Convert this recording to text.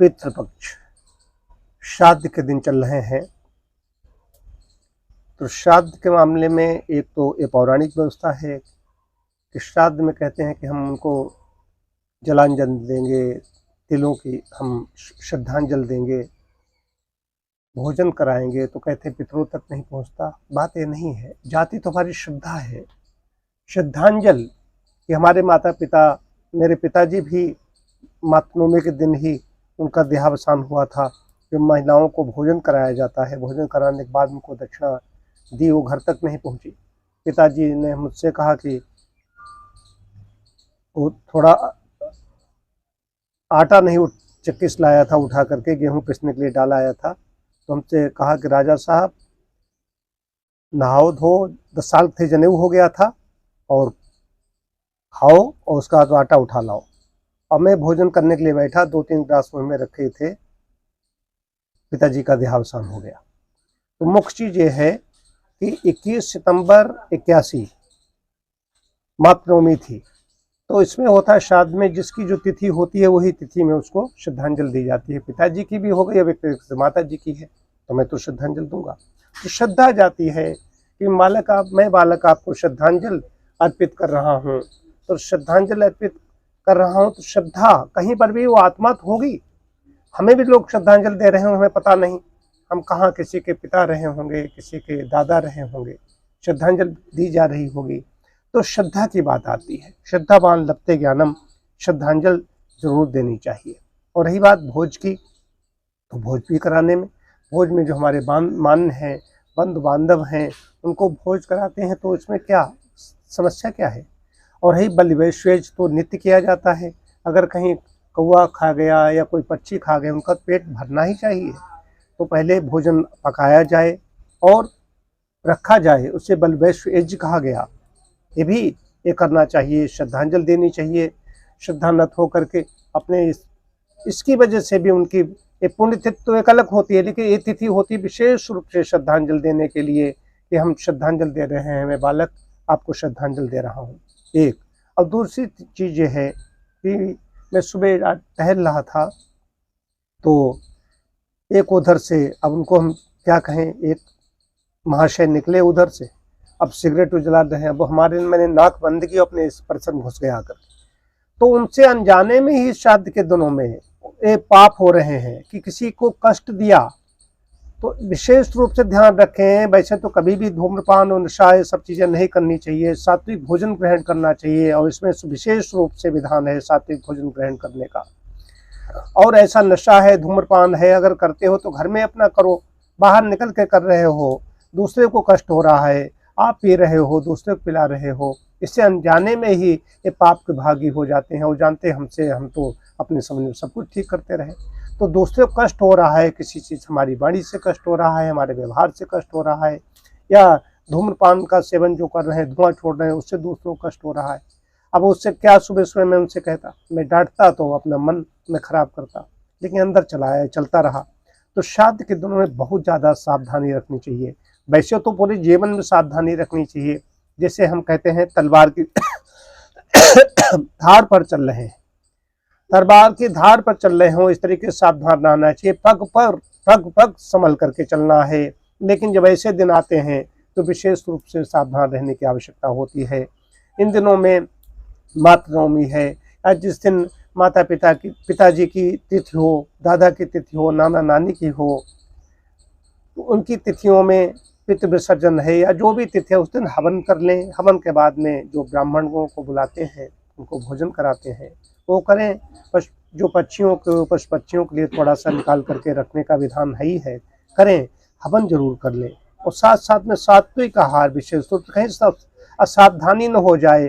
पितृपक्ष श्राद्ध के दिन चल रहे हैं। तो श्राद्ध के मामले में एक तो ये पौराणिक व्यवस्था है कि श्राद्ध में कहते हैं कि हम उनको जलांजलि देंगे, तिलों की हम श्रद्धांजलि देंगे, भोजन कराएंगे। तो कहते हैं पितरों तक नहीं पहुंचता। बात ये नहीं है, जाति तो हमारी श्रद्धा है। श्रद्धांजलि कि हमारे माता पिता, मेरे पिताजी भी मातृनवमी के दिन ही उनका देहावसान हुआ था। जब महिलाओं को भोजन कराया जाता है, भोजन कराने के बाद उनको दक्षिणा दी, वो घर तक नहीं पहुंची। पिताजी ने मुझसे कहा कि वो थोड़ा आटा नहीं चक्की से लाया था, उठा करके गेहूं पिसने के लिए डाला आया था। तो हमसे कहा कि राजा साहब नहाओ धो, 10 साल थे जनेऊ हो गया था, और खाओ और उसका बाद आटा उठा लाओ। और मैं भोजन करने के लिए बैठा, 2-3 ग्लास मुँह में रखे थे, पिताजी का देहावसान हो गया। तो मुख्य चीज ये है कि 21 सितंबर 81 मातृनवमी थी। तो इसमें होता है श्राद्ध में जिसकी जो तिथि होती है वही तिथि में उसको श्रद्धांजलि दी जाती है। पिताजी की भी हो गई, अब एक माता जी की है तो मैं तो श्रद्धांजलि दूंगा। तो श्रद्धा जाती है कि मैं बालक आपको श्रद्धांजलि अर्पित कर रहा हूँ। तो श्रद्धांजलि अर्पित कर रहा हूँ तो श्रद्धा कहीं पर भी वो आत्मा तो होगी। हमें भी लोग श्रद्धांजलि दे रहे होंगे, हमें पता नहीं, हम कहाँ किसी के पिता रहे होंगे, किसी के दादा रहे होंगे, श्रद्धांजलि दी जा रही होगी। तो श्रद्धा की बात आती है। श्रद्धावान लभते ज्ञानम, श्रद्धांजलि जरूर देनी चाहिए। और रही बात भोज की, तो भोज भी कराने में, भोज में जो हमारे मान हैं, बंधु बांधव हैं, उनको भोज कराते हैं, तो इसमें क्या समस्या क्या है। और रही बलि वैश्वेज, तो नित्य किया जाता है। अगर कहीं कौवा खा गया या कोई पक्षी खा गया, उनका पेट भरना ही चाहिए। तो पहले भोजन पकाया जाए और रखा जाए, उसे बलि वैश्वेज कहा गया। ये भी ये करना चाहिए, श्रद्धांजलि देनी चाहिए। श्रद्धानत हो करके अपने इसकी वजह से भी उनकी ये पुण्यतिथि तो एक अलग होती है, लेकिन ये तिथि होती विशेष रूप से श्रद्धांजलि देने के लिए कि हम श्रद्धांजलि दे रहे हैं, मैं बालक आपको श्रद्धांजलि दे रहा हूँ। एक और दूसरी चीज़ ये है कि मैं सुबह टहल रहा था, तो एक उधर से, अब उनको हम क्या कहें, एक महाशय निकले उधर से, अब सिगरेट जला रहे हैं। अब मैंने नाक बंद की, अपने इस पर्सन घुस गया आकर। तो उनसे अनजाने में ही श्राद्ध के दिनों में ये पाप हो रहे हैं कि किसी को कष्ट दिया। तो विशेष रूप से ध्यान रखें। वैसे तो कभी भी धूम्रपान और नशा ये सब चीज़ें नहीं करनी चाहिए, सात्विक भोजन ग्रहण करना चाहिए। और इसमें विशेष रूप से विधान है सात्विक भोजन ग्रहण करने का। और ऐसा नशा है, धूम्रपान है, अगर करते हो तो घर में अपना करो, बाहर निकल के कर रहे हो, दूसरे को कष्ट हो रहा है, आप पी रहे हो, दूसरे को पिला रहे हो, इससे अनजाने में ही ये पाप के भागी हो जाते हैं। वो जानते हमसे, हम तो अपने समझ सब कुछ ठीक करते रहे। तो दूसरे को कष्ट हो रहा है, किसी चीज़, हमारी वाणी से कष्ट हो रहा है, हमारे व्यवहार से कष्ट हो रहा है, या धूम्रपान का सेवन जो कर रहे हैं, धुआं छोड़ रहे हैं, उससे दूसरों को कष्ट हो रहा है। अब उससे क्या सुबह सुबह मैं उनसे कहता, मैं डांटता तो अपना मन में खराब करता, लेकिन अंदर चलता रहा। तो श्राद्ध के दिनों में बहुत ज़्यादा सावधानी रखनी चाहिए। वैसे तो पूरे जीवन में सावधानी रखनी चाहिए। जैसे हम कहते हैं तलवार की धार पर चल रहे हैं, तलवार की धार पर चल रहे हो, इस तरीके से सावधान रहना चाहिए। पग संभल करके चलना है। लेकिन जब ऐसे दिन आते हैं तो विशेष रूप से सावधान रहने की आवश्यकता होती है। इन दिनों में मातृनवमी है, या जिस दिन पिताजी की तिथि हो, दादा की तिथि हो, नाना नानी की हो, तो उनकी तिथियों में पितृ विसर्जन है या जो भी तिथि है, उस दिन हवन कर लें। हवन के बाद में जो ब्राह्मणों को बुलाते हैं, उनको भोजन कराते हैं, वो करें। जो पक्षियों के लिए थोड़ा सा निकाल करके रखने का विधान है ही है, करें, हवन जरूर कर लें। और साथ साथ में सात्विक आहार, विशेष रूप से कहीं असावधानी न हो जाए।